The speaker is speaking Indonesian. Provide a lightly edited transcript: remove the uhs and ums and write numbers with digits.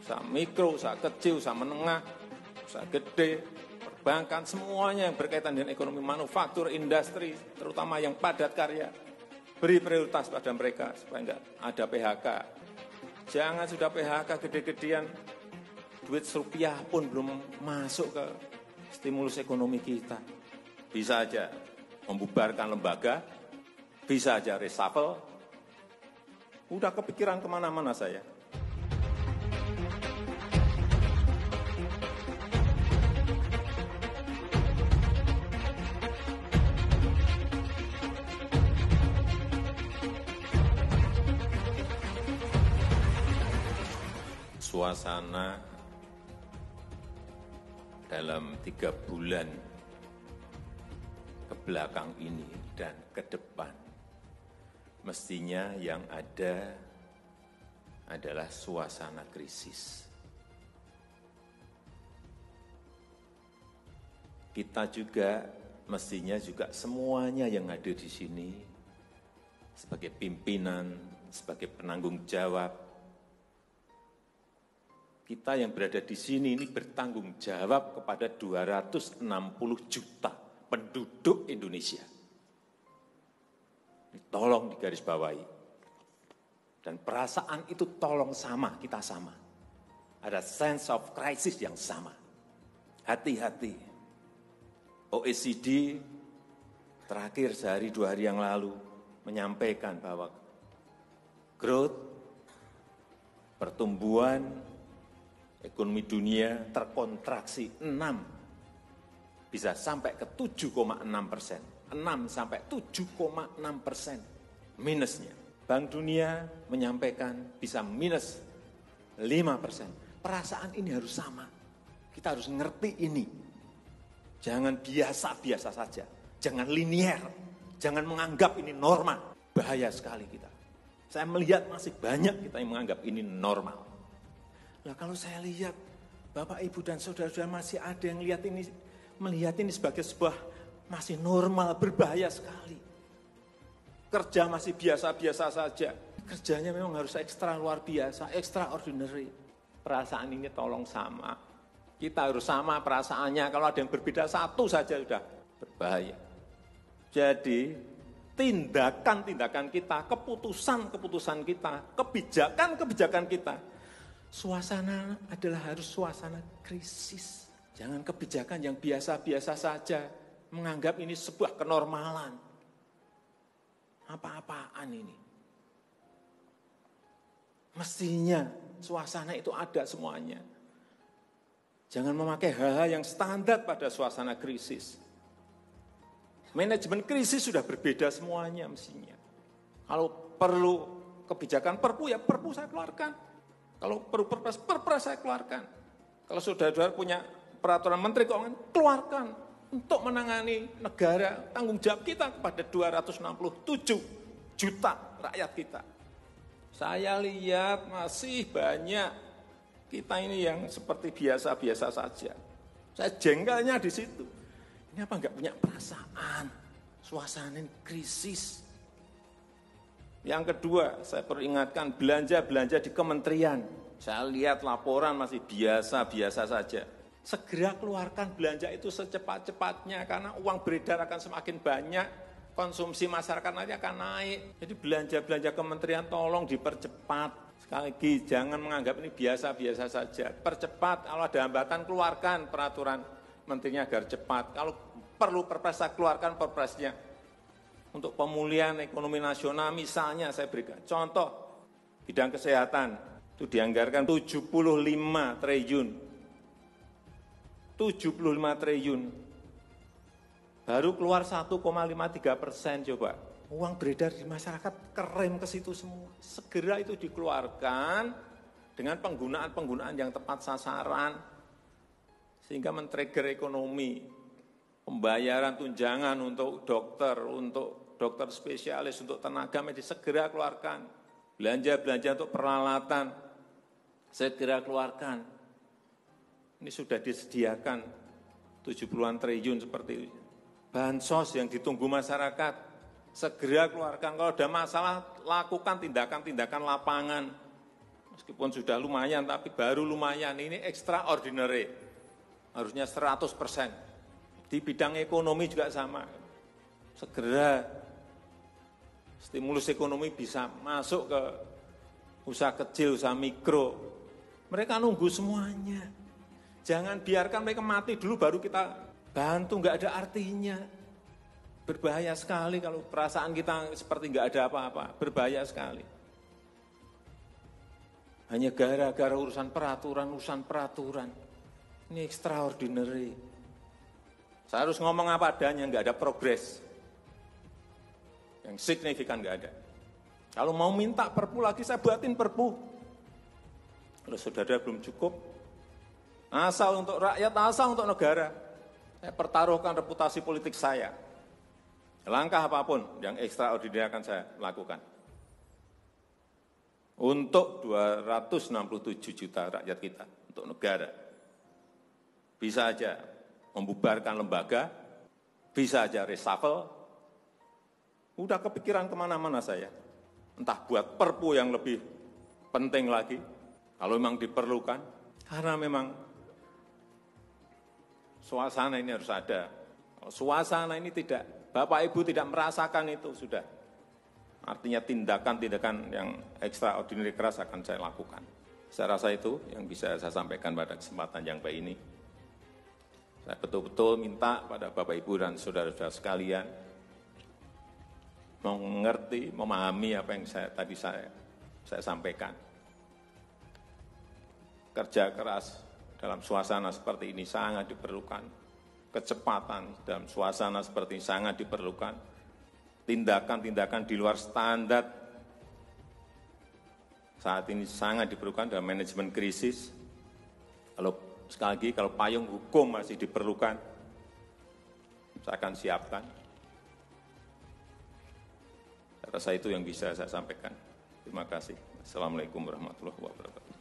usaha mikro, usaha kecil, usaha menengah, usaha gede, perbankan, semuanya yang berkaitan dengan ekonomi manufaktur, industri, terutama yang padat karya. Beri prioritas pada mereka supaya enggak ada PHK. Jangan sudah PHK gede-gedean, duit rupiah pun belum masuk ke stimulus ekonomi kita. Bisa aja membubarkan lembaga, bisa aja reshuffle. Udah kepikiran kemana-mana saya. Suasana dalam 3 bulan ke belakang ini dan ke depan, mestinya yang ada adalah suasana krisis. Kita juga mestinya juga semuanya yang ada di sini sebagai pimpinan, sebagai penanggung jawab, kita yang berada di sini ini bertanggung jawab kepada 260 juta penduduk Indonesia. Ini tolong digarisbawahi. Dan perasaan itu tolong sama, kita sama. Ada sense of crisis yang sama. Hati-hati. OECD terakhir sehari 2 hari yang lalu menyampaikan bahwa growth, pertumbuhan ekonomi dunia terkontraksi 6, bisa sampai ke 7,6%. 6 sampai 7,6% minusnya. Bank Dunia menyampaikan bisa minus 5%. Perasaan ini harus sama. Kita harus ngerti ini. Jangan biasa-biasa saja. Jangan linier. Jangan menganggap ini normal. Bahaya sekali kita. Saya melihat masih banyak kita yang menganggap ini normal. Nah, kalau saya lihat Bapak, Ibu, dan saudara-saudara masih ada yang melihat ini sebagai sebuah masih normal, berbahaya sekali. Kerja masih biasa-biasa saja. Kerjanya memang harus ekstra luar biasa, extraordinary. Perasaan ini tolong sama. Kita harus sama perasaannya. Kalau ada yang berbeda satu saja sudah berbahaya. Jadi tindakan-tindakan kita, keputusan-keputusan kita, kebijakan-kebijakan kita, suasana adalah harus suasana krisis. Jangan kebijakan yang biasa-biasa saja, menganggap ini sebuah kenormalan. Apa-apaan ini? Mestinya suasana itu ada semuanya. Jangan memakai hal-hal yang standar pada suasana krisis. Manajemen krisis sudah berbeda semuanya mestinya. Kalau perlu kebijakan perpu, ya perpu saya keluarkan. Kalau perlu perpres saya keluarkan. Kalau saudara-saudara punya peraturan menteri keuangan, keluarkan untuk menangani negara, tanggung jawab kita kepada 267 juta rakyat kita. Saya lihat masih banyak kita ini yang seperti biasa-biasa saja. Saya jengkelnya di situ. Ini apa enggak punya perasaan? Suasana krisis. Yang kedua, saya peringatkan belanja-belanja di kementerian. Saya lihat laporan masih biasa-biasa saja. Segera keluarkan belanja itu secepat-cepatnya karena uang beredar akan semakin banyak, konsumsi masyarakat nanti akan naik. Jadi belanja-belanja kementerian tolong dipercepat. Sekali lagi, jangan menganggap ini biasa-biasa saja. Percepat, kalau ada hambatan keluarkan peraturan menterinya agar cepat. Kalau perlu perpres, keluarkan perpresnya. Untuk pemulihan ekonomi nasional misalnya saya berikan contoh, bidang kesehatan itu dianggarkan 75 triliun. 75 triliun. Baru keluar 1,53% coba. Uang beredar di masyarakat kerem ke situ semua. Segera itu dikeluarkan dengan penggunaan-penggunaan yang tepat sasaran sehingga men-trigger ekonomi. Pembayaran tunjangan untuk dokter spesialis, untuk tenaga medis, segera keluarkan. Belanja-belanja untuk peralatan, segera keluarkan. Ini sudah disediakan 70-an triliun seperti itu. Bansos yang ditunggu masyarakat, segera keluarkan. Kalau ada masalah, lakukan tindakan-tindakan lapangan. Meskipun sudah lumayan, tapi baru lumayan. Ini extraordinary. Harusnya 100%. Di bidang ekonomi juga sama. Segera stimulus ekonomi bisa masuk ke usaha kecil, usaha mikro. Mereka nunggu semuanya. Jangan biarkan mereka mati dulu baru kita bantu, nggak ada artinya. Berbahaya sekali kalau perasaan kita seperti nggak ada apa-apa, berbahaya sekali. Hanya gara-gara urusan peraturan. Ini extraordinary. Saya harus ngomong apa adanya, nggak ada progres. Yang signifikan nggak ada. Kalau mau minta perpu lagi, saya buatin perpu. Kalau saudara belum cukup, asal untuk rakyat, asal untuk negara. Saya pertaruhkan reputasi politik saya. Langkah apapun yang ekstraordinari akan saya lakukan. Untuk 267 juta rakyat kita, untuk negara. Bisa aja membubarkan lembaga, bisa aja reshuffle. Udah kepikiran kemana-mana saya. Entah buat perpu yang lebih penting lagi, kalau memang diperlukan. Karena memang suasana ini harus ada. Kalau suasana ini tidak, Bapak Ibu tidak merasakan itu sudah. Artinya tindakan-tindakan yang extraordinary keras akan saya lakukan. Saya rasa itu yang bisa saya sampaikan pada kesempatan yang baik ini. Saya betul-betul minta pada Bapak Ibu dan saudara-saudara sekalian mengerti, memahami apa yang tadi saya sampaikan. Kerja keras dalam suasana seperti ini sangat diperlukan. Kecepatan dalam suasana seperti ini sangat diperlukan. Tindakan-tindakan di luar standar saat ini sangat diperlukan dalam manajemen krisis. Kalau sekali lagi, kalau payung hukum masih diperlukan, saya akan siapkan. Saya rasa itu yang bisa saya sampaikan. Terima kasih. Assalamualaikum warahmatullahi wabarakatuh.